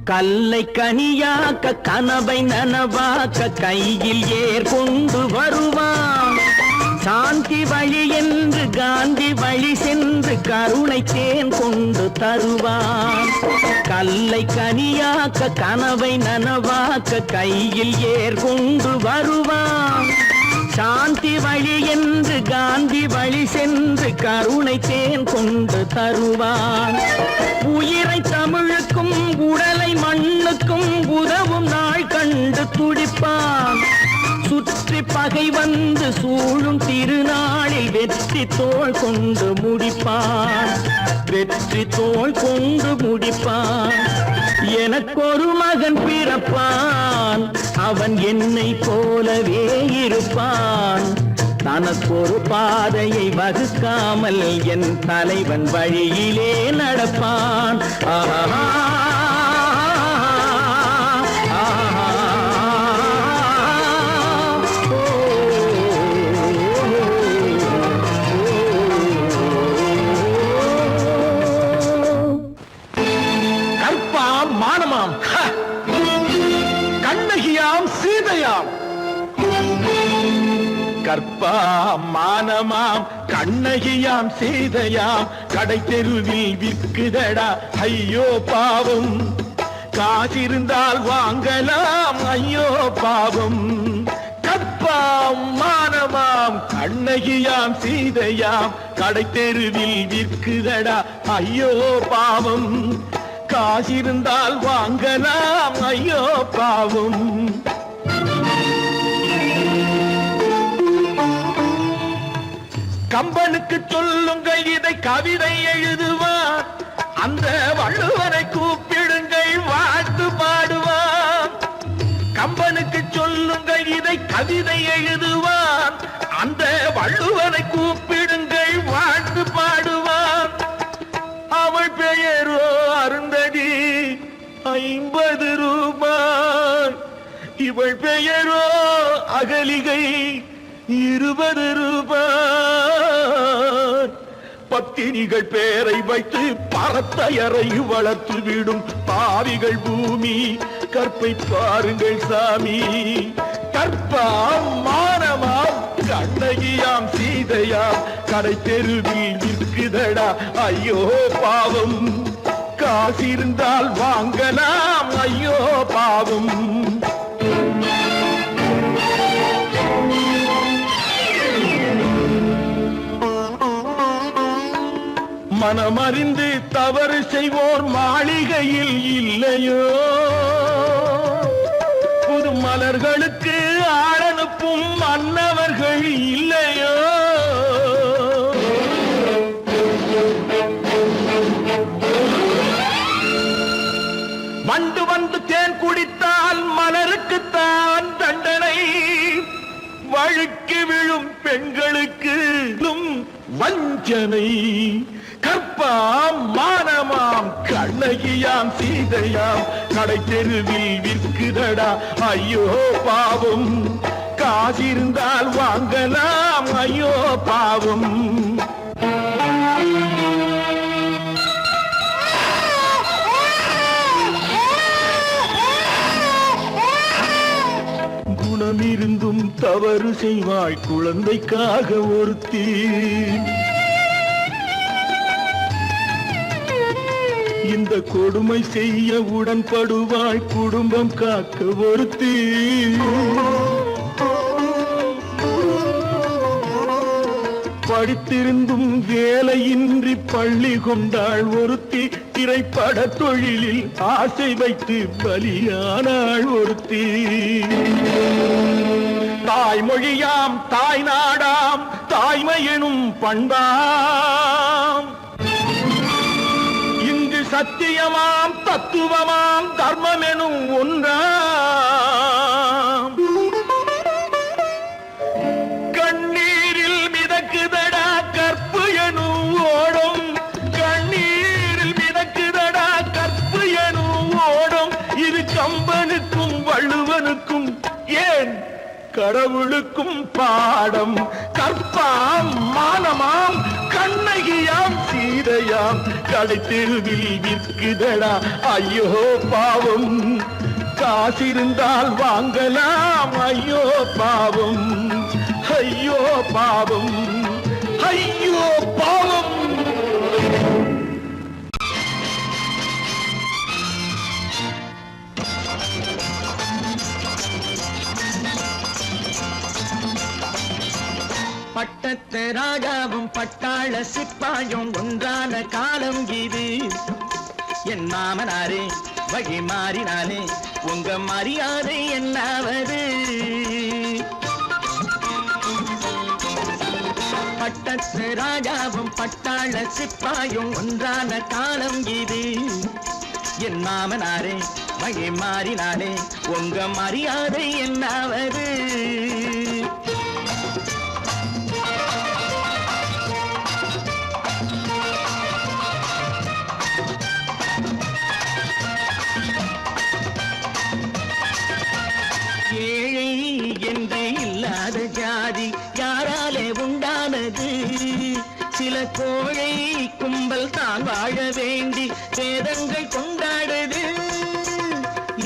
[SPEAKER 2] கல்லை கனியாக்க கனவை நனவாக்க கையில் ஏர் கொண்டு வருவான். சாந்தி வழி என்று காந்தி வழி சென்று கருணை தேன் கொண்டு தருவான். கல்லை கனியாக்க கனவை நனவாக்க கையில் ஏர் கொண்டு வருவான். சாந்தி வழி என்று காந்தி வழி சென்று கருணை தேன் கொண்டு தருவான். உயிரை தமிழுக்கும் உடலை மண்ணுக்கும் உதவும் நாள் கண்டு துடிப்பான். சுற்றி பகை வந்து சூழும் திருநாளில் வெற்றி தோள் கொண்டு முடிப்பான். வெற்றி தோள் கொண்டு முடிப்பான். எனக்கொரு மகன் பிறப்பான், அவன் என்னை போலவே இருப்பான். தனக்கொரு பாதையை வகுக்காமல் என் தலைவன் வழியிலே நடப்பான். ஆஹா
[SPEAKER 3] மானமாம், கண்ணகியாம், சீதையாம். கற்பாம் மானமாம் கண்ணகியாம் சீதையாம் கடை தெருவில் விற்குதடா ஐயோ பாவம். காசிருந்தால் வாங்கலாம் ஐயோ பாவம். கற்பாம் மானமாம் கண்ணகியாம் சீதையாம் கடை தெருவில் விற்குதடா ஐயோ பாவம். காசிருந்தால் வாங்கலாம் ஐயோ பாவம். கம்பனுக்கு சொல்லுங்கள் இதை கவிதை எழுதுவார். அந்த வள்ளுவரை கூப்பிடுங்கள் வாழ்த்து பாடுவார். கம்பனுக்கு சொல்லுங்கள் இதை கவிதை எழுதுவார். அந்த வள்ளுவரை கூப்பிடுங்கள் வாழ்த்து பாடுவார். அவள் பெயரோ அருந்ததி 50 ரூபாய். இவள் பெயரோ அகலிகை 20 ரூபாய். பத்தினிகள் பேரை வைத்து பரத்தையரை வளர்த்து விடும் பாவிகள் பூமி. கற்பை பாருங்கள் சாமி. கற்பாம் மானமாம் கண்ணகியாம் சீதையாம் கடை தெருவில் விற்குதடா ஐயோ பாவம். காசிருந்தால் வாங்கலாம் ஐயோ பாவம். மனமறிந்து தவறு செய்வோர் மாளிகையில் இல்லையோ. புது மலர்களுக்கு ஆளனுப்பும் மன்னவர்கள் இல்லையோ. வண்டு வந்து தேன் குடித்தால் மலருக்குத்தான் பெண்களுக்கு வஞ்சனை கற்பாம் மானமாம் கண்ணகியாம் சீதையாம் கடை தெருவில் விற்குதடா ஐயோ பாவம் காசிருந்தால் வாங்கலாம் ஐயோ பாவம் குணமிருந்தும் தவறு செய்வாய் குழந்தைக்காக ஒருத்தி இந்த கொடுமை செய்ய உடன்படுவாய் குடும்பம் காக்க ஒருத்தி படித்திருந்தும் வேலையின்றி பள்ளி கொண்டாள் ஒருத்தி திரைப்பட தொழிலில் ஆசை வைத்து பலியானாள் ஒருத்தி தாய்மொழியாம் தாய் நாடாம் தாய்மை எனும் பண்பாம் இங்கு சத்தியமாம் தத்துவமாம் தர்மம் எனும் ஒன்றாம் கண்ணீரில் மிதக்குதடா கற்பு எனும் ஓடும் கண்ணீரில் மிதக்குதடா கற்பு எனும் ஓடும் இது கம்பனுக்கும் வள்ளுவனுக்கும் ஏன் கடவுளுக்கும் பாடம் கற்பாம் மானமாம் கண்ணகியாம் சீதையாம் கடைத்தெருவில் விற்குதடா ஐயோ பாவம் காசிருந்தால் வாங்கலாம் ஐயோ பாவம் ஐயோ பாவம் ஐயோ பாவம்
[SPEAKER 2] பட்டத்து ராஜாவும் பட்டாள சிப்பாயும் ஒன்றான காலம் இது என் மாமனாரே வழி மாறினாலே உங்க மரியாதை என்னாவது பட்டத்து ராஜாவும் பட்டாள சிப்பாயும் ஒன்றான காலம் இது என் மாமனாரே வழி மாறினாலே உங்க மரியாதை என்னாவது ஜாதி யாராலே உண்டானது சில கோழை கும்பல் தான் வாழ வேண்டி வேதங்கள் கொண்டாடுது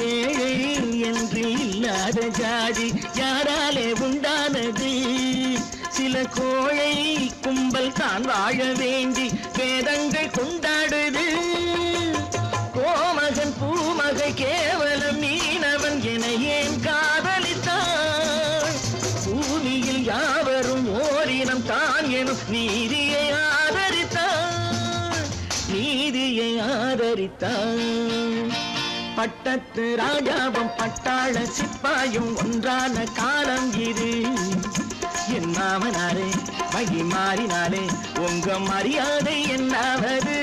[SPEAKER 2] ஏழை என்று இல்லாத ஜாதி யாராலே உண்டானது சில கோழை கும்பல் தான் வாழ வேண்டி வேதங்கள் கொண்டாடுது கோமகன் பூமகை கேவலம் மீனவன் என ஏன் காதலித்தான் பூமியில் யாவரும் ஓரினம் தான் எனும் நீதியை ஆதரித்தான் பட்டத்து ராஜாவும் பட்டாள சிப்பாயும் ஒன்றான காலம் இது என் மாமனாரே வழி மாறினாலே உங்க மரியாதை என்னாவது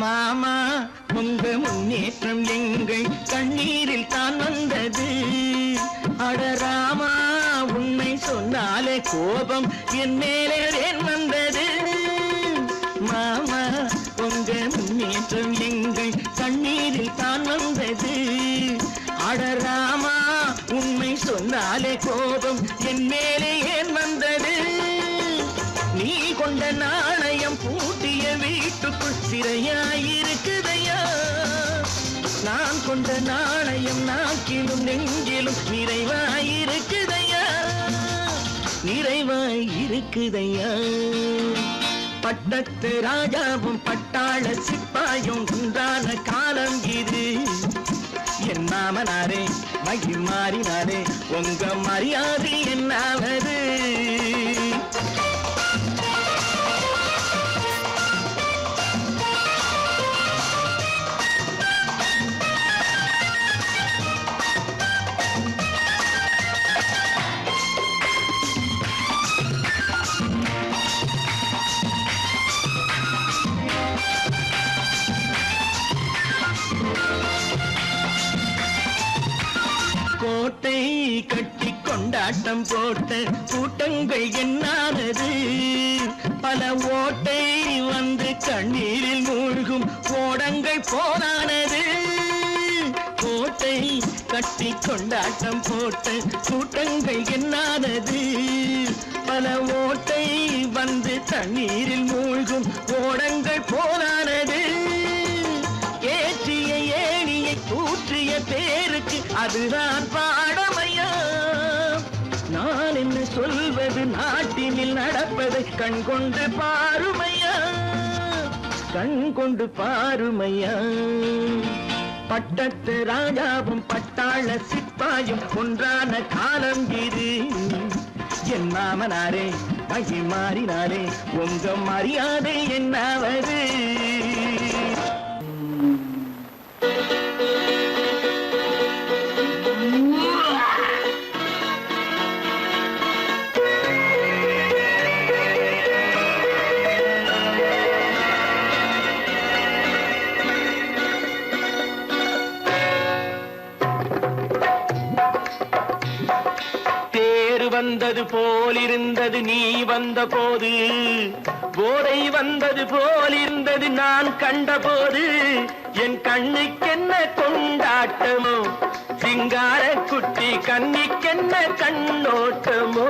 [SPEAKER 2] மாமா உங்க முன்னேற்றம் எங்கள் கண்ணீரில் தான் வந்தது அடராமா உண்மை சொன்னாலே கோபம் என் மேலே ஏன் வந்தது மாமா உங்க முன்னேற்றம் எங்கள் கண்ணீரில் தான் வந்தது அடராமா உண்மை சொன்னாலே கோபம் என் மேலே ஏன் வந்தது நீ கொண்ட நாணயம் பூட்டிய வீட்டுக்குள் சிறையாயிருக்குதையா நான் கொண்ட நாணயம் நாக்கிலும் நெஞ்சிலும் நிறைவாயிருக்குதையா நிறைவாயிருக்குதையா பட்டத்து ராஜாவும் பட்டாள சிப்பாயும் ஒன்றான காலம் இது என் மாமனாரே வழி மாறினாரே உங்க மரியாதை என்னாவது
[SPEAKER 3] கட்டி கொண்டாட்டம் போட்ட கூட்டங்கள் என்னானது பல ஓட்டை வந்து கண்ணீரில் மூழ்கும் ஓடங்கள் போனானது கோட்டை கட்டி கொண்டாட்டம் போட்ட கூட்டங்கள் என்னானது பல ஓட்டை வந்து தண்ணீரில் மூழ்கும் ஓடங்கள் போனானது ஏற்றிய ஏணியை தூற்றிய பேருக்கு அதுதான் பாடமையா நான் என்ன சொல்வது நாட்டினில் நடப்பதை கண் கொண்டு பாருமையா கண் கொண்டு பாருமையா பட்டத்து ராஜாவும் பட்டாள சிப்பாயும் ஒன்றான காலம் இது என் மாமனாரே மகி மாறினாரே உங்க மரியாதை என்னாவது வந்தது போலிருந்தது நீ வந்த போது போதை வந்தது போலிருந்தது நான் கண்டபோது என் கண்ணுக்கென்ன கொண்டாட்டமோ சிங்கார குட்டி கண்ணிக்கென்ன கண்ணோட்டமோ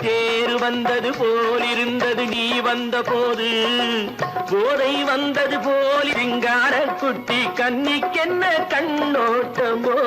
[SPEAKER 3] தேர் வந்தது போலிருந்தது நீ வந்த போது போதை வந்தது போல் சிங்கார குட்டி கண்ணிக்கென்ன கண்ணோட்டமோ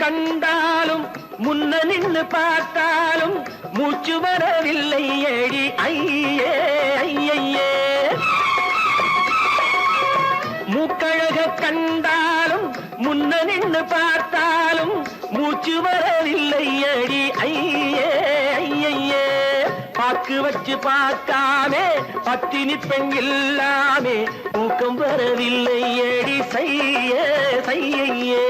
[SPEAKER 3] கண்டாலும் முன்ன நின்று பார்த்தாலும் மூச்சு வரவில்லை ஏடி ஐயே ஐயே மூக்கழக கண்டாலும் முன்ன நின்று பார்த்தாலும் மூச்சு வரவில்லை ஏடி ஐயே ஐயே பாக்கு வச்சு பார்க்காமே பத்தினி பெண் இல்லாமே ஊக்கம் வரவில்லை ஏடி செய்ய செய்யே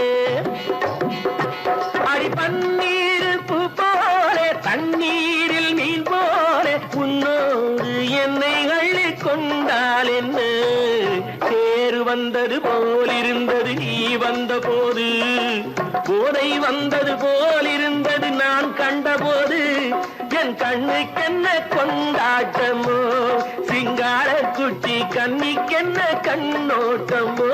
[SPEAKER 3] அடி பன்னீர் பூ போலே தண்ணீரில் மீன் போலே உன்னோடு என்னை அள்ளி கொண்டால் என்ன தேர் வந்தது போலிருந்தது நீ வந்த போது போதை வந்தது போலிருந்தது நான் கண்டபோது என் கண்ணுக்கென்ன கொண்டாட்டமோ சிங்கார குட்டி கண்ணிக்கென்ன கண்ணோட்டமோ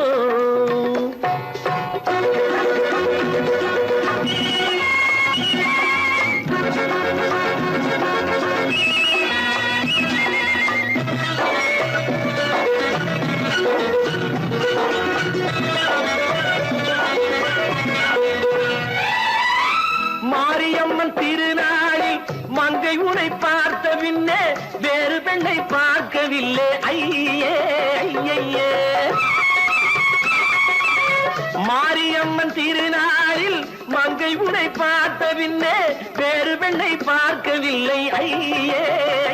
[SPEAKER 3] மாரியம்மன் திருநாளில் மங்கை உனை பார்த்த பின்னே வேறு பெண்ணை பார்க்கவில்லை ஐயே ஐயே மாரியம்மன் திருநாளில் மங்கை உனை பார்த்த பின்னே வேறு பெண்ணை பார்க்கவில்லை ஐயே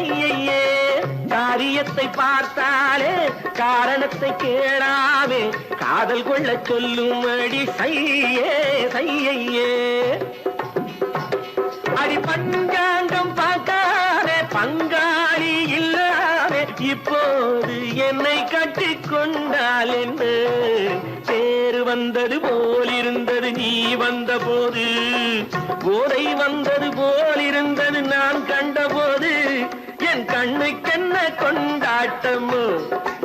[SPEAKER 3] ஐயே காரியத்தை பார்த்தாலே காரணத்தை கேளாமே காதல் கொள்ள சொல்லும்படி செய்யே செய்யே அடி பஞ்சாங்கம் பார்க்காதே பங்காளி இல்லாமே இப்போது என்னை கட்டி கொண்டால் என்ன தேர் வந்தது போலிருந்தது நீ வந்த போது போதை வந்தது போலிருந்தது நான் கண்டபோது என் கண்ணுக்கென்ன கொண்டாட்டமோ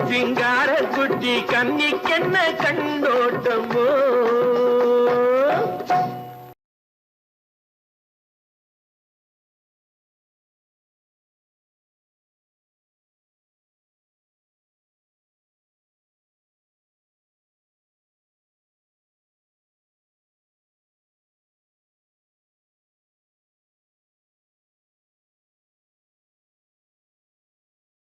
[SPEAKER 3] சிங்கார குட்டி கண்ணிக்கென்ன கண்ணோட்டமோ